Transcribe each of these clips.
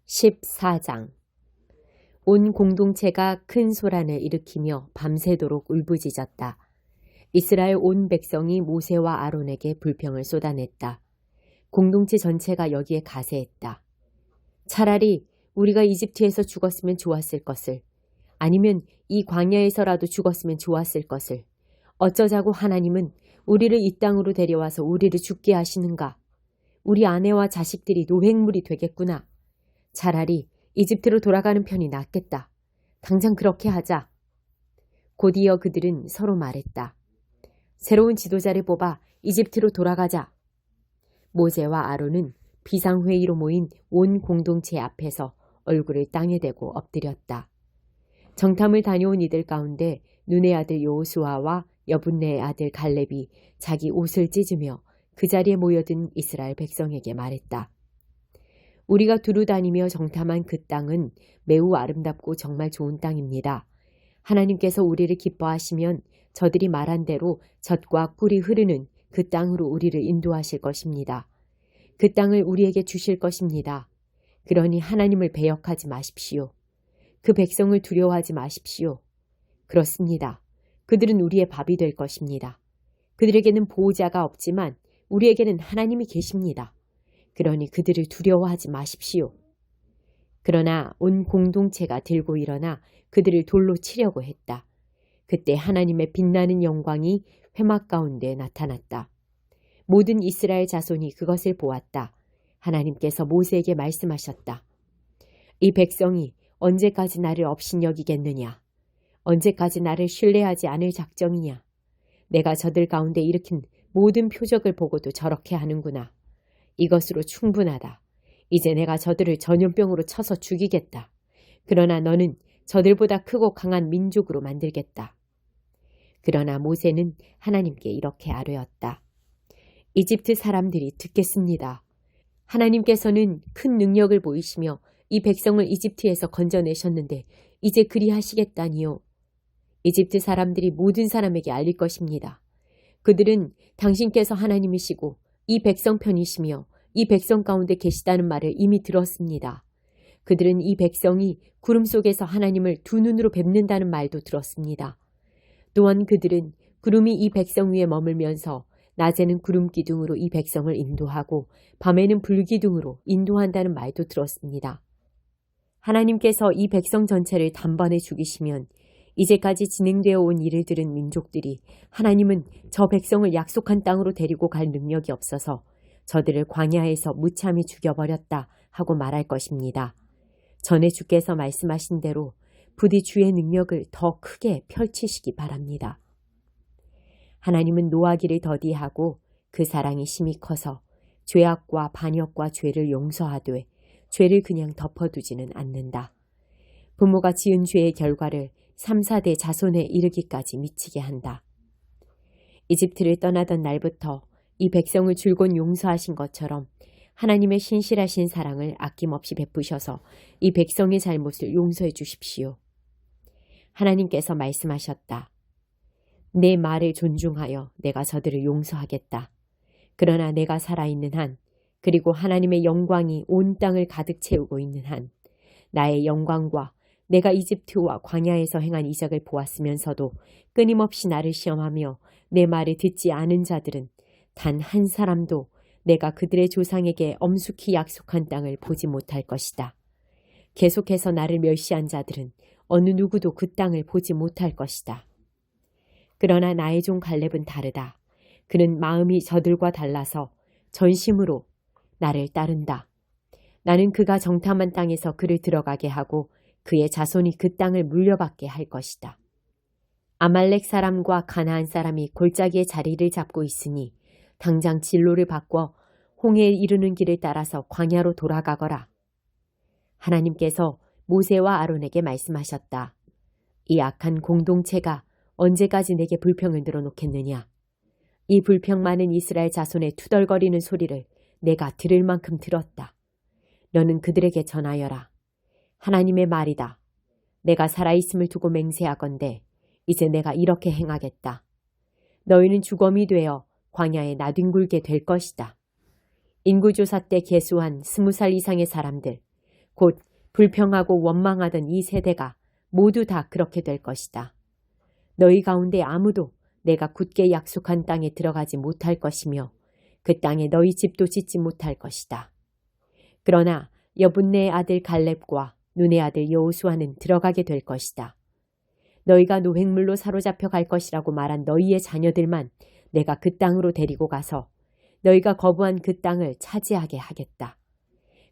14장. 온 공동체가 큰 소란을 일으키며 밤새도록 울부짖었다. 이스라엘 온 백성이 모세와 아론에게 불평을 쏟아냈다. 공동체 전체가 여기에 가세했다. 차라리 우리가 이집트에서 죽었으면 좋았을 것을, 아니면 이 광야에서라도 죽었으면 좋았을 것을, 어쩌자고 하나님은 우리를 이 땅으로 데려와서 우리를 죽게 하시는가? 우리 아내와 자식들이 노획물이 되겠구나. 차라리 이집트로 돌아가는 편이 낫겠다. 당장 그렇게 하자. 곧이어 그들은 서로 말했다. 새로운 지도자를 뽑아 이집트로 돌아가자. 모세와 아론은 비상회의로 모인 온 공동체 앞에서 얼굴을 땅에 대고 엎드렸다. 정탐을 다녀온 이들 가운데 눈의 아들 여호수아와 여분네의 아들 갈렙이 자기 옷을 찢으며 그 자리에 모여든 이스라엘 백성에게 말했다. 우리가 두루 다니며 정탐한 그 땅은 매우 아름답고 정말 좋은 땅입니다. 하나님께서 우리를 기뻐하시면 저들이 말한 대로 젖과 꿀이 흐르는 그 땅으로 우리를 인도하실 것입니다. 그 땅을 우리에게 주실 것입니다. 그러니 하나님을 배역하지 마십시오. 그 백성을 두려워하지 마십시오. 그렇습니다. 그들은 우리의 밥이 될 것입니다. 그들에게는 보호자가 없지만 우리에게는 하나님이 계십니다. 그러니 그들을 두려워하지 마십시오. 그러나 온 공동체가 들고 일어나 그들을 돌로 치려고 했다. 그때 하나님의 빛나는 영광이 회막 가운데 나타났다. 모든 이스라엘 자손이 그것을 보았다. 하나님께서 모세에게 말씀하셨다. 이 백성이 언제까지 나를 업신여기겠느냐? 언제까지 나를 신뢰하지 않을 작정이냐? 내가 저들 가운데 일으킨 모든 표적을 보고도 저렇게 하는구나. 이것으로 충분하다. 이제 내가 저들을 전염병으로 쳐서 죽이겠다. 그러나 너는 저들보다 크고 강한 민족으로 만들겠다. 그러나 모세는 하나님께 이렇게 아뢰었다. 이집트 사람들이 듣겠습니다. 하나님께서는 큰 능력을 보이시며 이 백성을 이집트에서 건져내셨는데 이제 그리하시겠다니요. 이집트 사람들이 모든 사람에게 알릴 것입니다. 그들은 당신께서 하나님이시고 이 백성 편이시며 이 백성 가운데 계시다는 말을 이미 들었습니다. 그들은 이 백성이 구름 속에서 하나님을 두 눈으로 뵙는다는 말도 들었습니다. 또한 그들은 구름이 이 백성 위에 머물면서 낮에는 구름 기둥으로 이 백성을 인도하고 밤에는 불 기둥으로 인도한다는 말도 들었습니다. 하나님께서 이 백성 전체를 단번에 죽이시면 이제까지 진행되어 온 일을 들은 민족들이 하나님은 저 백성을 약속한 땅으로 데리고 갈 능력이 없어서 저들을 광야에서 무참히 죽여버렸다 하고 말할 것입니다. 전에 주께서 말씀하신 대로 부디 주의 능력을 더 크게 펼치시기 바랍니다. 하나님은 노하기를 더디하고 그 사랑이 심히 커서 죄악과 반역과 죄를 용서하되 죄를 그냥 덮어두지는 않는다. 부모가 지은 죄의 결과를 3, 4대 자손에 이르기까지 미치게 한다. 이집트를 떠나던 날부터 이 백성을 줄곧 용서하신 것처럼 하나님의 신실하신 사랑을 아낌없이 베푸셔서 이 백성의 잘못을 용서해 주십시오. 하나님께서 말씀하셨다. 내 말을 존중하여 내가 저들을 용서하겠다. 그러나 내가 살아있는 한, 그리고 하나님의 영광이 온 땅을 가득 채우고 있는 한, 나의 영광과 내가 이집트와 광야에서 행한 이적을 보았으면서도 끊임없이 나를 시험하며 내 말을 듣지 않은 자들은 단 한 사람도 내가 그들의 조상에게 엄숙히 약속한 땅을 보지 못할 것이다. 계속해서 나를 멸시한 자들은 어느 누구도 그 땅을 보지 못할 것이다. 그러나 나의 종 갈렙은 다르다. 그는 마음이 저들과 달라서 전심으로 나를 따른다. 나는 그가 정탐한 땅에서 그를 들어가게 하고 그의 자손이 그 땅을 물려받게 할 것이다. 아말렉 사람과 가나안 사람이 골짜기에 자리를 잡고 있으니 당장 진로를 바꿔 홍해에 이르는 길을 따라서 광야로 돌아가거라. 하나님께서 모세와 아론에게 말씀하셨다. 이 악한 공동체가 언제까지 내게 불평을 늘어놓겠느냐. 이 불평 많은 이스라엘 자손의 투덜거리는 소리를 내가 들을 만큼 들었다. 너는 그들에게 전하여라. 하나님의 말이다. 내가 살아있음을 두고 맹세하건대 이제 내가 이렇게 행하겠다. 너희는 주검이 되어 광야에 나뒹굴게 될 것이다. 인구조사 때 계수한 20살 이상의 사람들, 곧 불평하고 원망하던 이 세대가 모두 다 그렇게 될 것이다. 너희 가운데 아무도 내가 굳게 약속한 땅에 들어가지 못할 것이며 그 땅에 너희 집도 짓지 못할 것이다. 그러나 여분네의 아들 갈렙과 눈의 아들 여호수아는 들어가게 될 것이다. 너희가 노획물로 사로잡혀 갈 것이라고 말한 너희의 자녀들만 내가 그 땅으로 데리고 가서 너희가 거부한 그 땅을 차지하게 하겠다.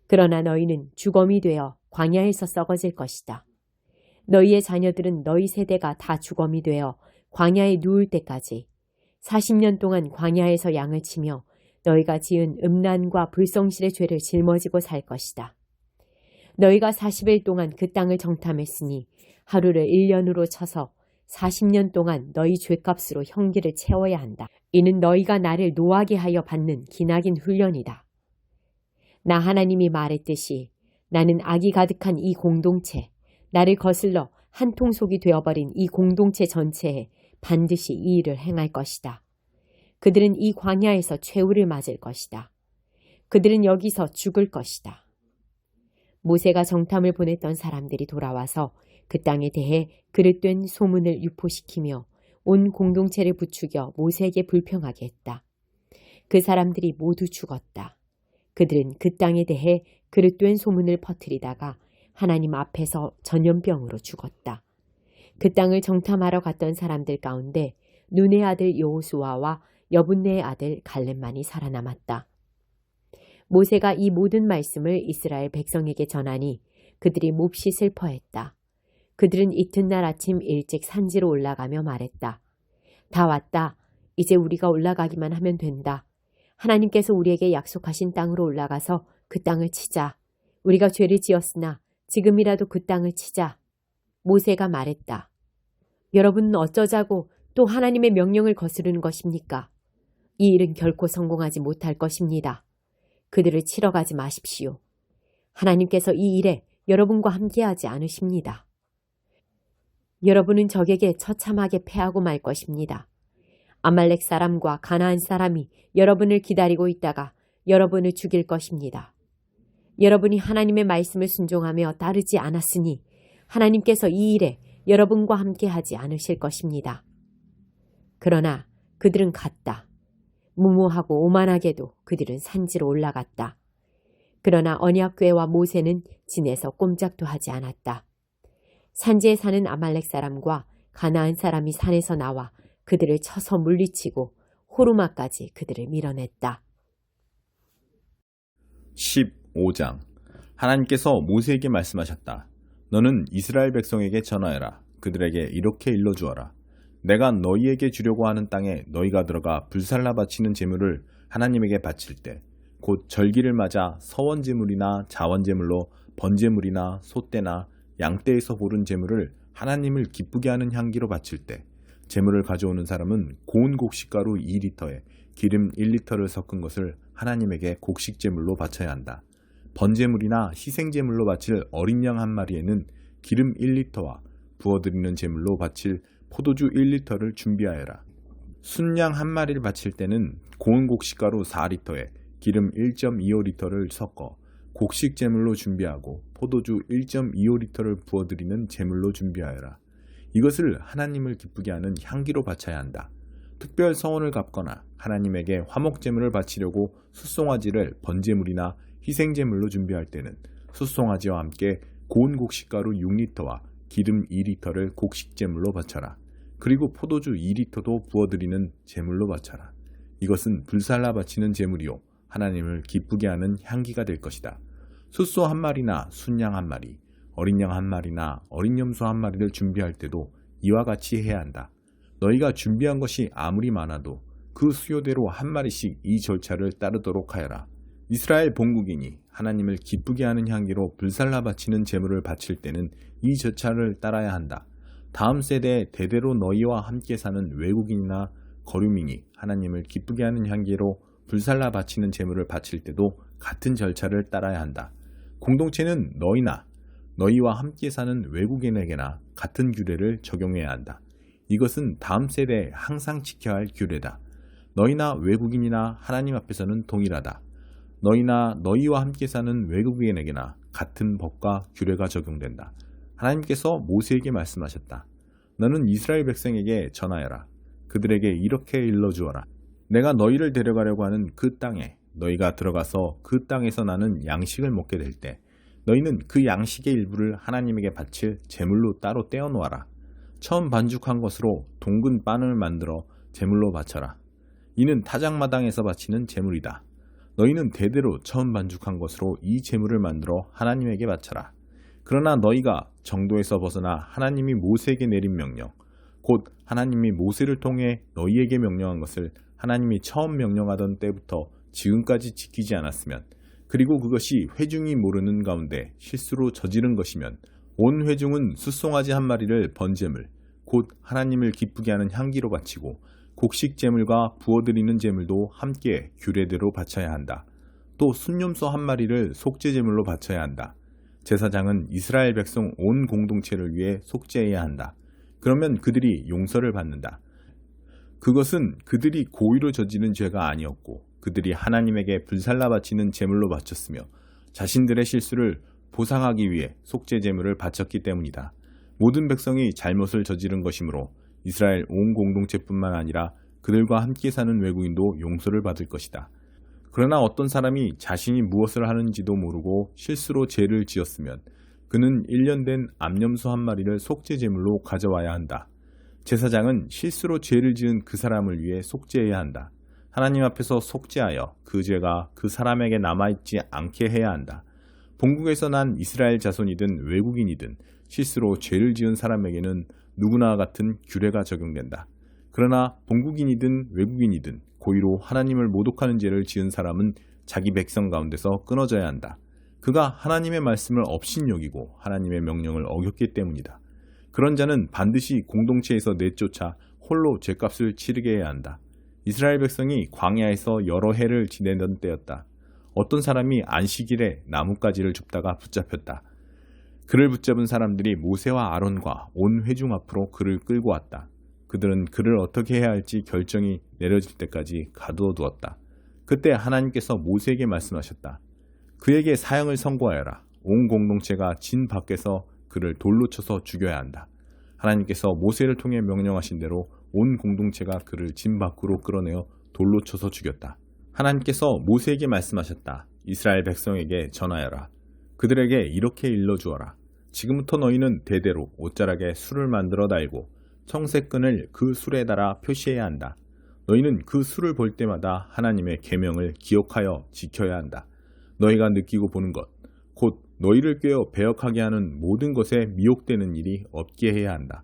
그러나 너희는 주검이 되어 광야에서 썩어질 것이다. 너희의 자녀들은 너희 세대가 다 주검이 되어 광야에 누울 때까지 40년 동안 광야에서 양을 치며 너희가 지은 음란과 불성실의 죄를 짊어지고 살 것이다. 너희가 40일 동안 그 땅을 정탐했으니 하루를 1년으로 쳐서 40년 동안 너희 죄값으로 형기를 채워야 한다. 이는 너희가 나를 노하게 하여 받는 기나긴 훈련이다. 나 하나님이 말했듯이 나는 악이 가득한 이 공동체, 나를 거슬러 한 통속이 되어버린 이 공동체 전체에 반드시 이 일을 행할 것이다. 그들은 이 광야에서 최후를 맞을 것이다. 그들은 여기서 죽을 것이다. 모세가 정탐을 보냈던 사람들이 돌아와서 그 땅에 대해 그릇된 소문을 유포시키며 온 공동체를 부추겨 모세에게 불평하게 했다. 그 사람들이 모두 죽었다. 그들은 그 땅에 대해 그릇된 소문을 퍼뜨리다가 하나님 앞에서 전염병으로 죽었다. 그 땅을 정탐하러 갔던 사람들 가운데 눈의 아들 여호수아와 여분네의 아들 갈렙만이 살아남았다. 모세가 이 모든 말씀을 이스라엘 백성에게 전하니 그들이 몹시 슬퍼했다. 그들은 이튿날 아침 일찍 산지로 올라가며 말했다. 다 왔다. 이제 우리가 올라가기만 하면 된다. 하나님께서 우리에게 약속하신 땅으로 올라가서 그 땅을 치자. 우리가 죄를 지었으나 지금이라도 그 땅을 치자. 모세가 말했다. 여러분은 어쩌자고 또 하나님의 명령을 거스르는 것입니까? 이 일은 결코 성공하지 못할 것입니다. 그들을 치러 가지 마십시오. 하나님께서 이 일에 여러분과 함께하지 않으십니다. 여러분은 적에게 처참하게 패하고 말 것입니다. 아말렉 사람과 가나안 사람이 여러분을 기다리고 있다가 여러분을 죽일 것입니다. 여러분이 하나님의 말씀을 순종하며 따르지 않았으니 하나님께서 이 일에 여러분과 함께하지 않으실 것입니다. 그러나 그들은 갔다. 무모하고 오만하게도 그들은 산지로 올라갔다. 그러나 언약궤와 모세는 진에서 꼼짝도 하지 않았다. 산지에 사는 아말렉 사람과 가나안 사람이 산에서 나와 그들을 쳐서 물리치고 호르마까지 그들을 밀어냈다. 15장. 하나님께서 모세에게 말씀하셨다. 너는 이스라엘 백성에게 전하여라. 그들에게 이렇게 일러주어라. 내가 너희에게 주려고 하는 땅에 너희가 들어가 불살라 바치는 제물을 하나님에게 바칠 때 곧 절기를 맞아 서원 제물이나 자원 제물로 번제물이나 소떼나 양떼에서 고른 제물을 하나님을 기쁘게 하는 향기로 바칠 때 제물을 가져오는 사람은 고운 곡식가루 2리터에 기름 1리터를 섞은 것을 하나님에게 곡식 제물로 바쳐야 한다. 번제물이나 희생 제물로 바칠 어린 양 한 마리에는 기름 1리터와 부어드리는 제물로 바칠 포도주 1리터를 준비하여라. 순양 한 마리를 바칠 때는 고운 곡식가루 4리터에 기름 1.25리터를 섞어 곡식 제물로 준비하고 포도주 1.25리터를 부어드리는 제물로 준비하여라. 이것을 하나님을 기쁘게 하는 향기로 바쳐야 한다. 특별 서원을 갚거나 하나님에게 화목 제물을 바치려고 숫송아지를 번제물이나 희생 제물로 준비할 때는 숫송아지와 함께 고운 곡식가루 6리터와 기름 2리터를 곡식 제물로 바쳐라. 그리고 포도주 2리터도 부어드리는 제물로 바쳐라. 이것은 불살라 바치는 제물이요 하나님을 기쁘게 하는 향기가 될 것이다. 숫소 한 마리나 순양 한 마리, 어린 양 한 마리나 어린 염소 한 마리를 준비할 때도 이와 같이 해야 한다. 너희가 준비한 것이 아무리 많아도 그 수요대로 한 마리씩 이 절차를 따르도록 하여라. 이스라엘 본국이니 하나님을 기쁘게 하는 향기로 불살라 바치는 제물을 바칠 때는 이 절차를 따라야 한다. 다음 세대에 대대로 너희와 함께 사는 외국인이나 거류민이 하나님을 기쁘게 하는 향기로 불살라 바치는 제물을 바칠 때도 같은 절차를 따라야 한다. 공동체는 너희나 너희와 함께 사는 외국인에게나 같은 규례를 적용해야 한다. 이것은 다음 세대에 항상 지켜야 할 규례다. 너희나 외국인이나 하나님 앞에서는 동일하다. 너희나 너희와 함께 사는 외국인에게나 같은 법과 규례가 적용된다. 하나님께서 모세에게 말씀하셨다. 너는 이스라엘 백성에게 전하여라. 그들에게 이렇게 일러주어라. 내가 너희를 데려가려고 하는 그 땅에 너희가 들어가서 그 땅에서 나는 양식을 먹게 될 때 너희는 그 양식의 일부를 하나님에게 바칠 제물로 따로 떼어 놓아라. 처음 반죽한 것으로 동근 빵을 만들어 제물로 바쳐라. 이는 타작마당에서 바치는 제물이다. 너희는 대대로 처음 반죽한 것으로 이 제물을 만들어 하나님에게 바쳐라. 그러나 너희가 정도에서 벗어나 하나님이 모세에게 내린 명령, 곧 하나님이 모세를 통해 너희에게 명령한 것을 하나님이 처음 명령하던 때부터 지금까지 지키지 않았으면, 그리고 그것이 회중이 모르는 가운데 실수로 저지른 것이면 온 회중은 숫송아지 한 마리를 번제물, 곧 하나님을 기쁘게 하는 향기로 바치고 곡식 제물과 부어드리는 제물도 함께 규례대로 바쳐야 한다. 또 순념소 한 마리를 속죄 제물로 바쳐야 한다. 제사장은 이스라엘 백성 온 공동체를 위해 속죄해야 한다. 그러면 그들이 용서를 받는다. 그것은 그들이 고의로 저지른 죄가 아니었고 그들이 하나님에게 불살라 바치는 제물로 바쳤으며 자신들의 실수를 보상하기 위해 속죄 제물을 바쳤기 때문이다. 모든 백성이 잘못을 저지른 것이므로 이스라엘 온 공동체뿐만 아니라 그들과 함께 사는 외국인도 용서를 받을 것이다. 그러나 어떤 사람이 자신이 무엇을 하는지도 모르고 실수로 죄를 지었으면 그는 1년 된 암염소 한 마리를 속죄 제물로 가져와야 한다. 제사장은 실수로 죄를 지은 그 사람을 위해 속죄해야 한다. 하나님 앞에서 속죄하여 그 죄가 그 사람에게 남아있지 않게 해야 한다. 본국에서 난 이스라엘 자손이든 외국인이든 실수로 죄를 지은 사람에게는 누구나 같은 규례가 적용된다. 그러나 본국인이든 외국인이든 고의로 하나님을 모독하는 죄를 지은 사람은 자기 백성 가운데서 끊어져야 한다. 그가 하나님의 말씀을 업신여기고 하나님의 명령을 어겼기 때문이다. 그런 자는 반드시 공동체에서 내쫓아 홀로 죄값을 치르게 해야 한다. 이스라엘 백성이 광야에서 여러 해를 지내던 때였다. 어떤 사람이 안식일에 나뭇가지를 줍다가 붙잡혔다. 그를 붙잡은 사람들이 모세와 아론과 온 회중 앞으로 그를 끌고 왔다. 그들은 그를 어떻게 해야 할지 결정이 내려질 때까지 가두어 두었다. 그때 하나님께서 모세에게 말씀하셨다. 그에게 사형을 선고하여라. 온 공동체가 진 밖에서 그를 돌로 쳐서 죽여야 한다. 하나님께서 모세를 통해 명령하신 대로 온 공동체가 그를 진 밖으로 끌어내어 돌로 쳐서 죽였다. 하나님께서 모세에게 말씀하셨다. 이스라엘 백성에게 전하여라. 그들에게 이렇게 일러주어라. 지금부터 너희는 대대로 옷자락에 술을 만들어 달고 청색끈을 그 술에 달아 표시해야 한다. 너희는 그 술을 볼 때마다 하나님의 계명을 기억하여 지켜야 한다. 너희가 느끼고 보는 것, 곧 너희를 꿰어 배역하게 하는 모든 것에 미혹되는 일이 없게 해야 한다.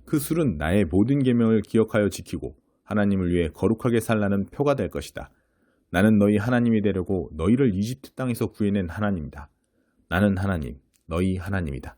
그 술은 나의 모든 계명을 기억하여 지키고 하나님을 위해 거룩하게 살라는 표가 될 것이다. 나는 너희 하나님이 되려고 너희를 이집트 땅에서 구해낸 하나님이다. 나는 하나님, 너희 하나님이다.